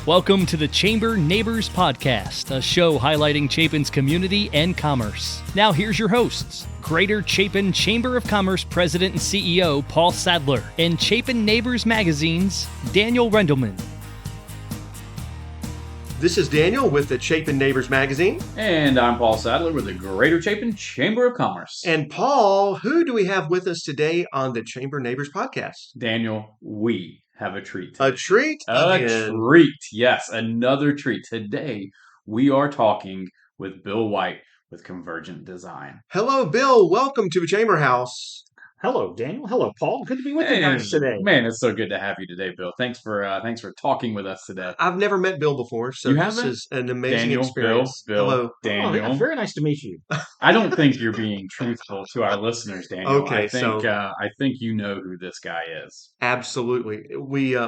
Welcome to the Chamber Neighbors Podcast, a show highlighting Chapin's community and commerce. Now here's your hosts, Greater Chapin Chamber of Commerce President and CEO Paul Sadler, and Chapin Neighbors Magazine's Daniel Rendelman. This is Daniel with the Chapin Neighbors Magazine. And I'm Paul Sadler with the Greater Chapin Chamber of Commerce. And Paul, who do we have with us today on the Chamber Neighbors Podcast? Daniel, we have a treat today. A treat? A treat. Yes, another treat. Today, we are talking with Bill White with Convergent Design. Hello, Bill. Welcome to the Chamber House. Hello, Daniel. Hello, Paul. Good to be with you guys today. Man, it's so good to have you today, Bill. Thanks for talking with us today. I've never met Bill before, so this is an amazing experience. Bill, Hello. Daniel. Oh, yeah, very nice to meet you. I don't think you're being truthful to our listeners, Daniel. Okay, I think you know who this guy is. Absolutely. We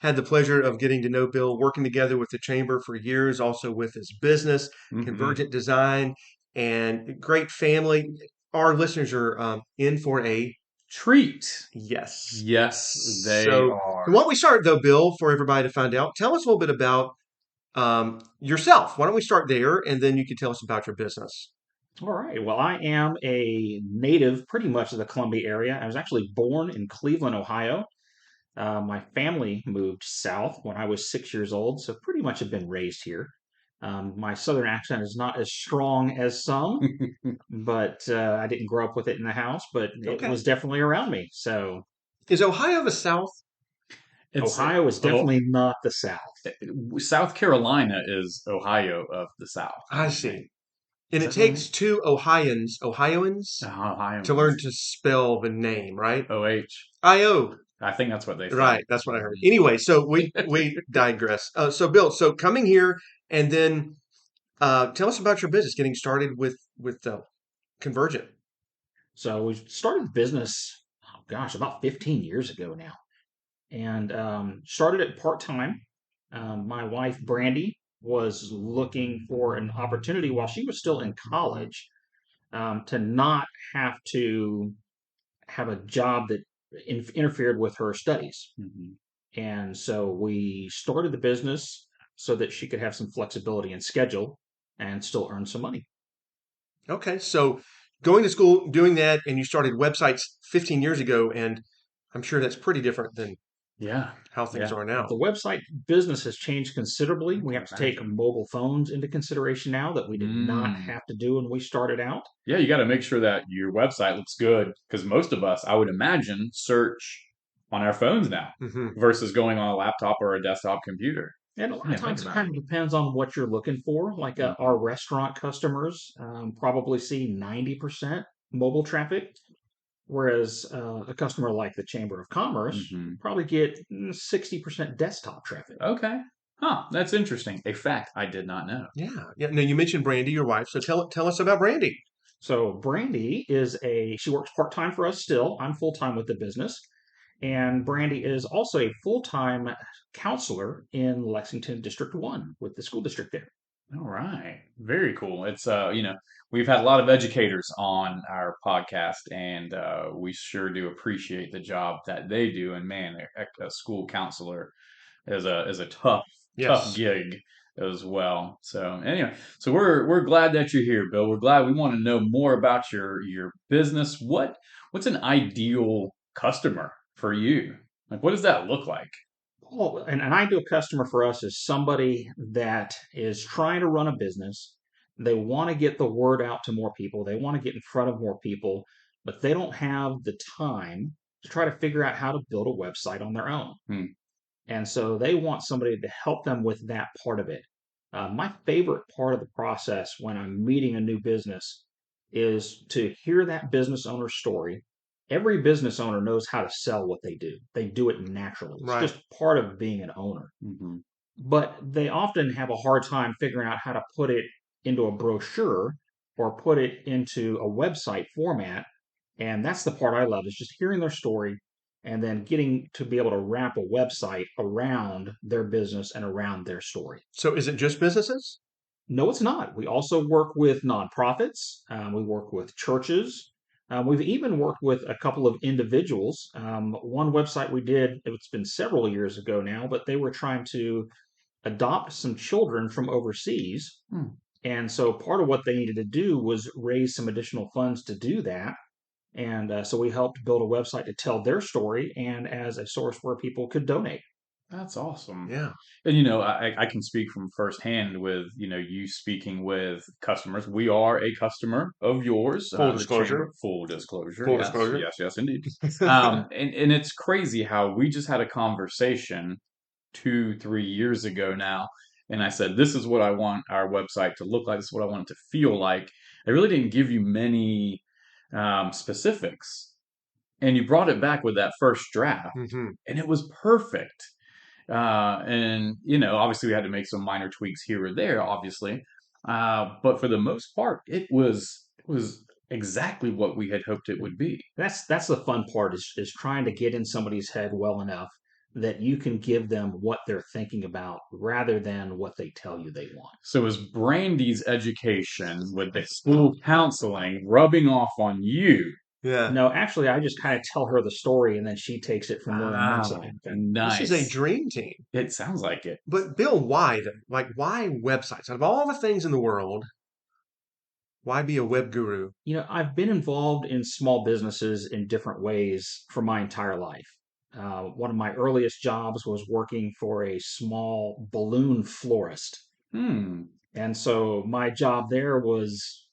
had the pleasure of getting to know Bill, working together with the Chamber for years, also with his business, Convergent Design, and great family. Our listeners are in for a treat. Yes. Yes, they are. Why don't we start, though, Bill, for everybody to find out? Tell us a little bit about yourself. Why don't we start there, and then you can tell us about your business. All right. Well, I am a native pretty much of the Columbia area. I was actually born in Cleveland, Ohio. My family moved south when I was 6 years old, so pretty much have been raised here. My southern accent is not as strong as some, but I didn't grow up with it in the house, but it was definitely around me. So, is Ohio the South? Ohio is definitely not the South. South Carolina is Ohio of the South. I see. And it takes two Ohioans to learn to spell the name, right? O-H. I-O. I think that's what they say. Right, that's what I heard. Anyway, so we digress. So Bill, coming here and then tell us about your business, getting started with Convergent. So we started the business, about 15 years ago now, and started it part-time. My wife, Brandy, was looking for an opportunity while she was still in college to not have to have a job that interfered with her studies. And so we started the business so that she could have some flexibility in schedule and still earn some money. Okay, so going to school, doing that, and you started websites 15 years ago, and I'm sure that's pretty different than how things are now. The website business has changed considerably. We have to take mobile phones into consideration now that we did not have to do when we started out. Yeah, you got to make sure that your website looks good, because most of us, I would imagine, search on our phones now versus going on a laptop or a desktop computer. And a lot of times it kind of depends on what you're looking for. Like our restaurant customers probably see 90% mobile traffic, whereas a customer like the Chamber of Commerce probably get 60% desktop traffic. Okay. Huh. That's interesting. A fact I did not know. Yeah. Now, you mentioned Brandy, your wife, so tell us about Brandy. So Brandy she works part-time for us still. I'm full-time with the business. And Brandy is also a full-time counselor in Lexington District 1 with the school district there. All right. Very cool. It's, we've had a lot of educators on our podcast, and we sure do appreciate the job that they do. And man, a school counselor is a tough gig as well. So anyway, so we're glad that you're here, Bill. We're glad. We want to know more about your business. What's an ideal customer for you? Like, what does that look like? Well, an ideal customer for us is somebody that is trying to run a business. They want to get the word out to more people. They want to get in front of more people, but they don't have the time to try to figure out how to build a website on their own. And so they want somebody to help them with that part of it. My favorite part of the process when I'm meeting a new business is to hear that business owner's story. Every business owner knows how to sell what they do. They do it naturally. It's just part of being an owner. But they often have a hard time figuring out how to put it into a brochure or put it into a website format. And that's the part I love, is just hearing their story and then getting to be able to wrap a website around their business and around their story. So is it just businesses? No, it's not. We also work with nonprofits. We work with churches. We've even worked with a couple of individuals. One website we did, it's been several years ago now, but they were trying to adopt some children from overseas. Hmm. And so part of what they needed to do was raise some additional funds to do that. And so we helped build a website to tell their story and as a source where people could donate. That's awesome. Yeah. And I can speak from firsthand with you speaking with customers. We are a customer of yours. Full The disclosure. chamber. Full disclosure. Full Yes, disclosure. yes, indeed. And it's crazy how we just had a conversation 2, 3 years ago now, and I said, "This is what I want our website to look like. This is what I want it to feel like." I really didn't give you many specifics, and you brought it back with that first draft, hmm and it was perfect. And obviously we had to make some minor tweaks here or there, obviously, but for the most part, it was exactly what we had hoped it would be. That's the fun part is trying to get in somebody's head well enough that you can give them what they're thinking about rather than what they tell you they want. So is Brandy's education with the school counseling rubbing off on you? Yeah. No, actually, I just kind of tell her the story and then she takes it from where it needs to happen. This is a Nice. dream team. It sounds like it. But Bill, why then? Like, why websites? Out of all the things in the world, why be a web guru? I've been involved in small businesses in different ways for my entire life. One of my earliest jobs was working for a small balloon florist. Hmm. And so my job there was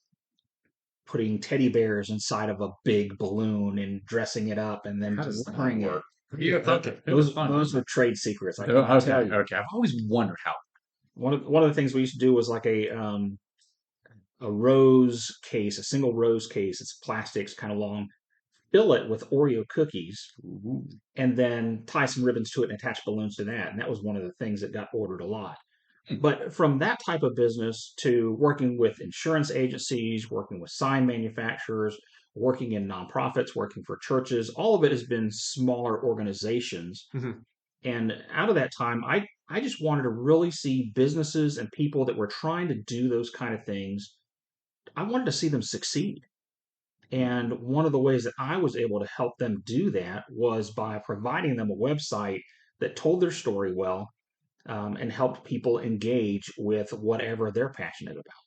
putting teddy bears inside of a big balloon and dressing it up and then How does that delivering it. work? Yeah, okay. Those are trade secrets. I Oh, can't tell okay, you. okay. I've always wondered how. One of the things we used to do was like a rose case, a single rose case. It's plastics, kind of long. Fill it with Oreo cookies, Ooh. and then tie some ribbons to it and attach balloons to that. And that was one of the things that got ordered a lot. Hmm. But from that type of business to working with insurance agencies, working with sign manufacturers, working in nonprofits, working for churches, all of it has been smaller organizations. Mhm. And out of that time, I just wanted to really see businesses and people that were trying to do those kind of things. I wanted to see them succeed. And one of the ways that I was able to help them do that was by providing them a website that told their story well, and helped people engage with whatever they're passionate about.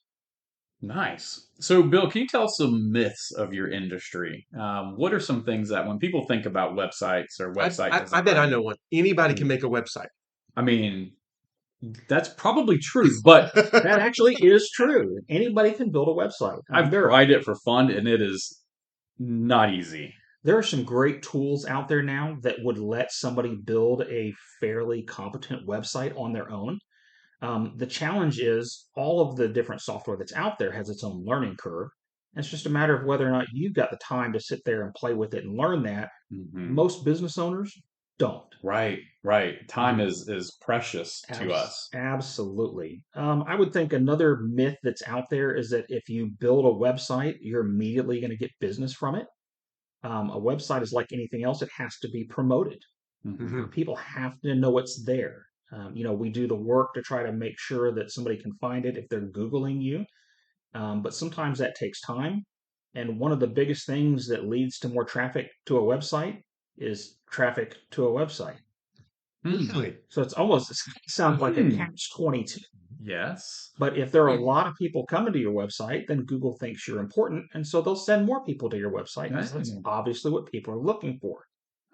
Nice. So, Bill, can you tell us some myths of your industry? What are some things that when people think about websites or website I bet I design, know one. Anybody can Hmm. make a website. I mean, that's probably true, but That actually is true. Anybody can build a website. I've tried it for fun and it is not easy. There are some great tools out there now that would let somebody build a fairly competent website on their own. The challenge is all of the different software that's out there has its own learning curve. It's just a matter of whether or not you've got the time to sit there and play with it and learn that. Mhm. Most business owners don't. Right, right. Time is precious to us. Absolutely. I would think another myth that's out there is that if you build a website, you're immediately going to get business from it. A website is like anything else, it has to be promoted. Mhm. Mhm. People have to know it's there. We do the work to try to make sure that somebody can find it if they're Googling you. But sometimes that takes time. And one of the biggest things that leads to more traffic to a website is traffic to a website. Hmm. Really? So it sounds like a Hmm. catch-22. Yes. But if there are a lot of people coming to your website, then Google thinks you're important, and so they'll send more people to your website because that's Mm. obviously what people are looking for.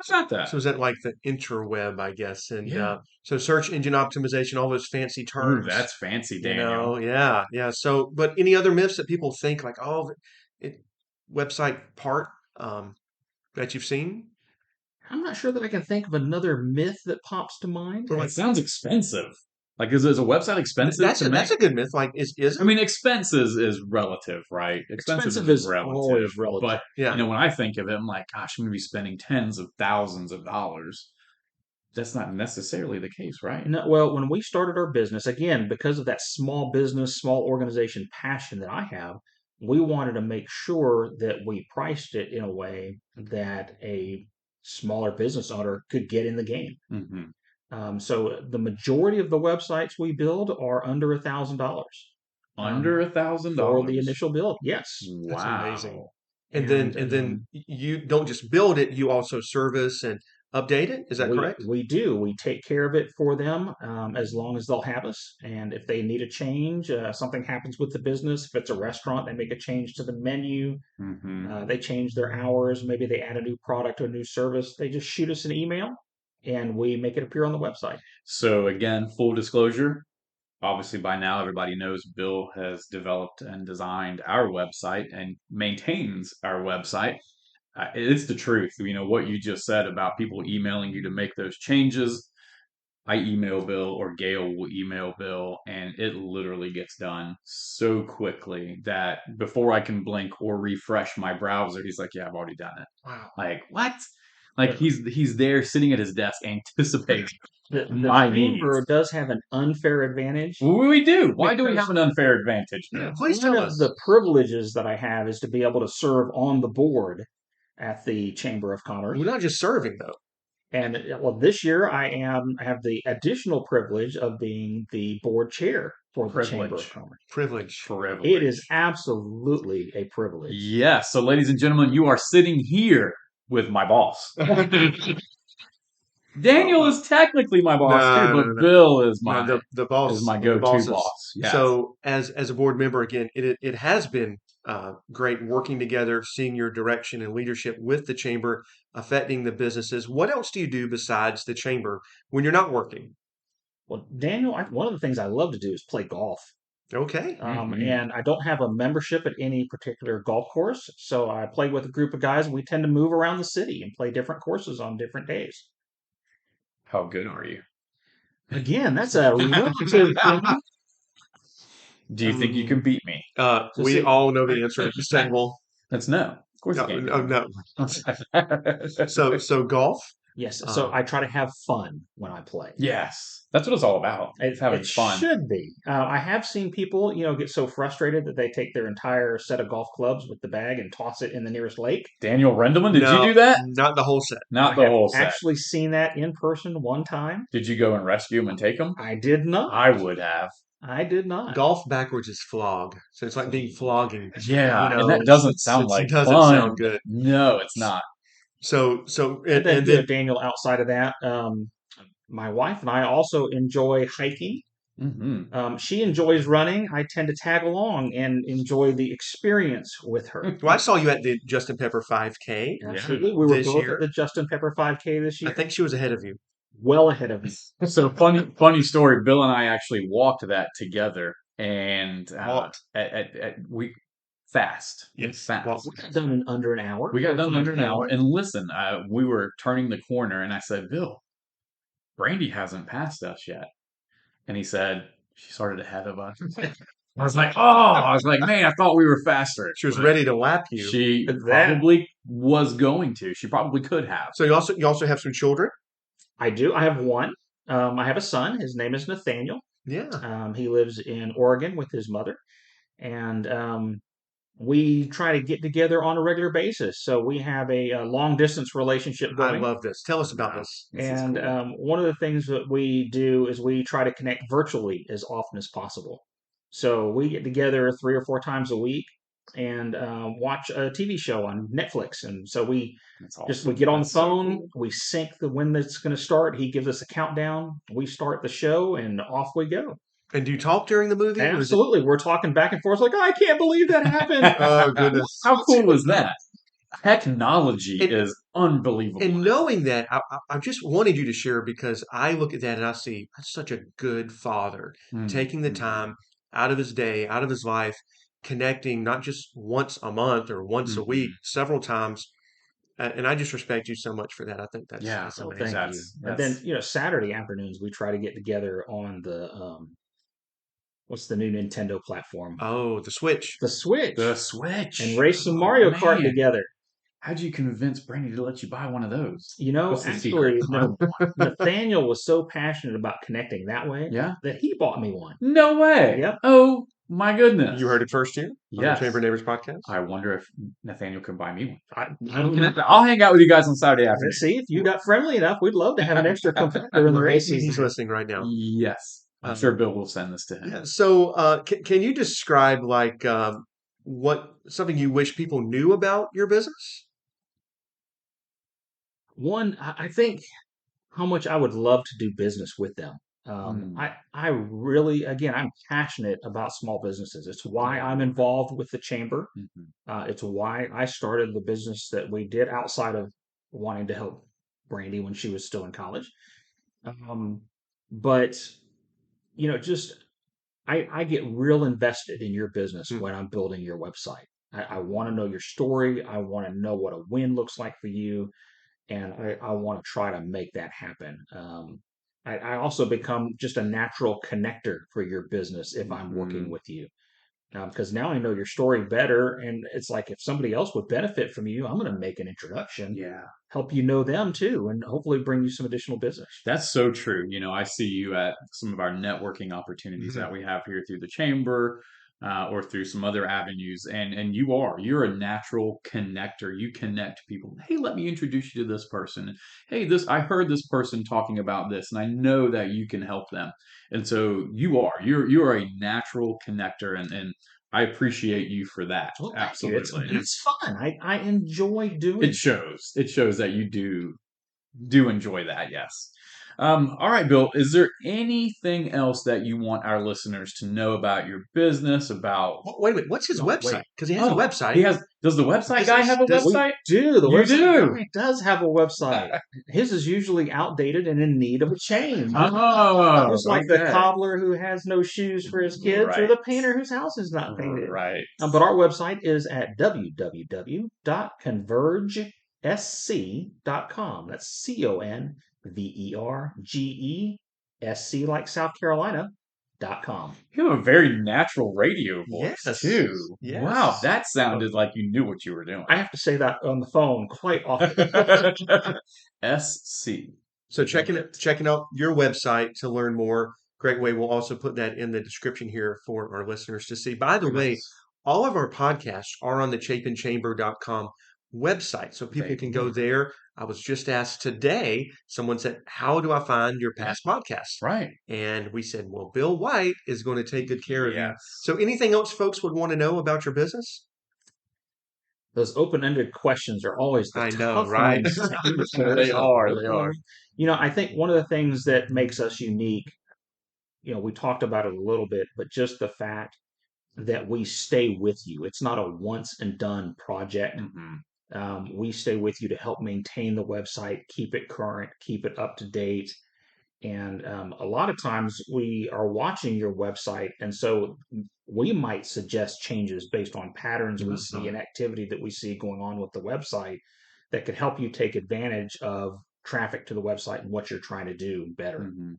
How about that? So is that like the interweb, I guess? And Yeah. so search engine optimization, all those fancy Ooh, terms. that's fancy, Daniel. Yeah, yeah. So, but any other myths that people think like, oh, it website part that you've seen? I'm not sure that I can think of another myth that pops to mind. Or It like sounds expensive. Like, is a website expensive that's to that's make? a good myth. Like, is I it? mean, expenses is relative, right? Expensive Expensive is is relative. always relative. But, Yeah. when I think of it, I'm like, gosh, I'm going to be spending tens of thousands of dollars. That's not necessarily the case, right? No, well, when we started our business, again, because of that small business, small organization passion that I have, we wanted to make sure that we priced it in a way that a smaller business owner could get in the game. Hmm. So the majority of the websites we build are under $1,000 Under $1,000. for the initial build. Yes. That's amazing. Wow. And then And you don't just build it, you also service and update it. Is that correct? We do. We take care of it for them as long as they'll have us. And if they need a change, something happens with the business. If it's a restaurant, they make a change to the menu. They change their hours. Maybe they add a new product or a new service. They just shoot us an email, and we make it appear on the website. So again, full disclosure. Obviously, by now, everybody knows Bill has developed and designed our website and maintains our website. It's the truth. What you just said about people emailing you to make those changes. I email Bill or Gail will email Bill, and it literally gets done so quickly that before I can blink or refresh my browser, he's like, "Yeah, I've already done it." Wow. Like, what? Like he's there sitting at his desk anticipating The my chamber needs. does have an unfair advantage. We do. Why do we Because- have an unfair advantage? Yeah, Bill? please One tell of us. the privileges that I have is to be able to serve on the board at the Chamber of Commerce. We're not just serving though. And well, this year I have the additional privilege of being the board chair for the Chamber of Commerce. Privilege. It is absolutely a privilege. Yes. So, ladies and gentlemen, you are sitting here with my boss. Daniel is technically my boss too, but Bill is my the boss is my the go-to boss is- boss. Yes. So as a board member, again, it has been great working together, seeing your direction and leadership with the chamber affecting the businesses. What else do you do besides the chamber when you're not working? Well, Daniel, one of the things I love to do is play golf. Okay. And I don't have a membership at any particular golf course, so I play with a group of guys. We tend to move around the city and play different courses on different days. How good are you? Again, that's a relative. Do you think you can beat me? We see- all know the answer to the table. That's no. Of course No, you no. can't. So golf. Yes, so I try to have fun when I play. Yes, that's what it's all about. It's having It fun. should be. I have seen people, get so frustrated that they take their entire set of golf clubs with the bag and toss it in the nearest lake. Daniel Rendelman, did No, you do that? Not the whole set. Not I the have whole set. actually seen that in person one time. Did you go and rescue him and take him? I did not. I would have. I did not. Golf backwards is flog. So it's like being flogging. Yeah, You know, and that doesn't it's- sound it like doesn't fun. sound good. No, it's not. So And and then, then Daniel, outside of that, my wife and I also enjoy hiking. Mm-hmm. She enjoys running. I tend to tag along and enjoy the experience with her. well, I saw you at the Justin Pepper 5K. Absolutely. We were This both year. at the Justin Pepper 5K this year. I think she was ahead of you. Well ahead of me. So funny story. Bill and I actually walked that together, and Walked. we fast. Yes. Fast. Well, We got done in under an hour. We got done under an hour. And listen, we were turning the corner, and I said, "Bill, Brandy hasn't passed us yet," and he said, "She started ahead of us." I was like, man, I thought we were faster. She was But ready to lap you. She But that- probably was going to. She probably could have. So you also have some children? I do. I have one. I have a son. His name is Nathaniel. Yeah. He lives in Oregon with his mother. And we try to get together on a regular basis. So we have a long distance relationship I going. love this. Tell us about this. This is And cool. one of the things that we do is we try to connect virtually as often as possible. So we get together 3 or 4 times a week and watch a TV show on Netflix. And so we That's we awesome. get on the That's so phone, cool. we sync when it's going to start. He gives us a countdown. We start the show, and off we go. And do you talk during the movie? Or is it- Absolutely, we're talking back and forth like, I can't believe that happened. Oh, goodness. How cool is that? Technology And- is unbelievable. And knowing that, I just wanted you to share because I look at that and I see that's such a good father taking the time out of his day, out of his life, connecting not just once a month or once a week, several times. And I just respect you so much for that. I think that's Oh, amazing. thank you. And then, Saturday afternoons, we try to get together on the, what's the new Nintendo platform? Oh, the Switch. The Switch. The Switch. And race some Mario Kart man. together. How'd you convince Brandy to let you buy one of those? What's the Actually, secret? Nathaniel was so passionate about connecting that way Yeah? that he bought me one. No way. Yep. Oh, my goodness. You heard it first here on Yes. the Chamber Neighbors podcast. I wonder if Nathaniel can buy me one. I I'll hang out with you guys on Saturday afternoon. See, if you got friendly enough, we'd love to have an extra competitor in the race He's season. listening right now. Yes. I'm sure Bill will send this to him. Yeah. So, can you describe what something you wish people knew about your business? One, I think how much I would love to do business with them. Mm. I really, again, I'm passionate about small businesses. It's why I'm involved with the chamber. Mhm. It's why I started the business that we did outside of wanting to help Brandy when she was still in college. Um, but just I get real invested in your business Mm. when I'm building your website. I want to know your story. I want to know what a win looks like for you, and I want to try to make that happen. I also become just a natural connector for your business if I'm working Mhm. with you. Because now I know your story better, and it's like if somebody else would benefit from you, I'm going to make an introduction, Yeah. help you know them too, and hopefully bring you some additional business. That's so true. I see you at some of our networking opportunities Mhm. that we have here through the chamber, or through some other avenues, and you're a natural connector. You connect people. Hey, let me introduce you to this person. Hey, I heard this person talking about this, and I know that you can help them. And so you're a natural connector, and I appreciate you for that. Well, thank you. Absolutely. It's fun. I enjoy doing It shows. It shows that you do enjoy that, yes. All right, Bill, is there anything else that you want our listeners to know about your business, about Wait a minute. What's his Oh, website? wait. Because he has a Oh, website. does the website guy have a Does We website? do. The You website do. guy does have a website. His is usually outdated and in need of a change. Oh, Just like the okay. cobbler who has no shoes for his kids or Right. the painter whose house is not painted. Right. But our website is at www.convergesc.com. That's CONVERGESC, like South Carolina.com. You have a very natural radio voice Yes. too. Yes. Wow, that sounded like you knew what you were doing. I have to say that on the phone quite often. SC. So checking out your website to learn more. Great way. We'll also put that in the description here for our listeners to see. By the way, Nice. all of our podcasts are on the chapinchamber.com website. So people can go there. I was just asked today, someone said, how do I find your past podcasts? Right. And we said, well, Bill White is going to take good care of you. Yes. So anything else folks would want to know about your business? Those open-ended questions are always the I know, tough right? ones to answer. They are. They are. I think one of the things that makes us unique, we talked about it a little bit, but just the fact that we stay with you. It's not a once and done project. Mhm. We stay with you to help maintain the website, keep it current, keep it up to date. And a lot of times we are watching your website, and so we might suggest changes based on patterns we see and activity that we see going on with the website that could help you take advantage of traffic to the website and what you're trying to do better. Mhm.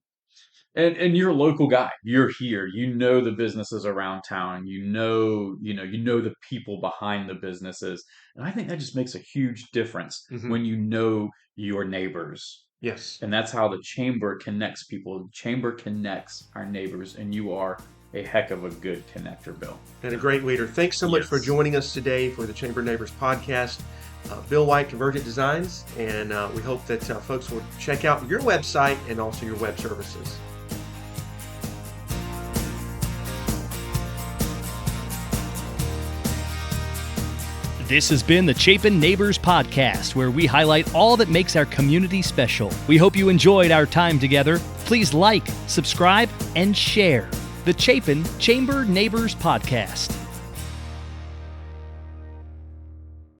And you're a local guy. You're here. You know the businesses around town. You know the people behind the businesses. And I think that just makes a huge difference Mhm. when you know your neighbors. Yes. And that's how the chamber connects people. The chamber connects our neighbors, and you are a heck of a good connector, Bill. And a great leader. Thanks so much for Yes. joining us today for the Chamber Neighbors podcast. Bill White, Convergent Designs, and we hope that folks will check out your website and also your web services. This has been the Chapin Neighbors Podcast, where we highlight all that makes our community special. We hope you enjoyed our time together. Please like, subscribe, and share the Chapin Chamber Neighbors Podcast.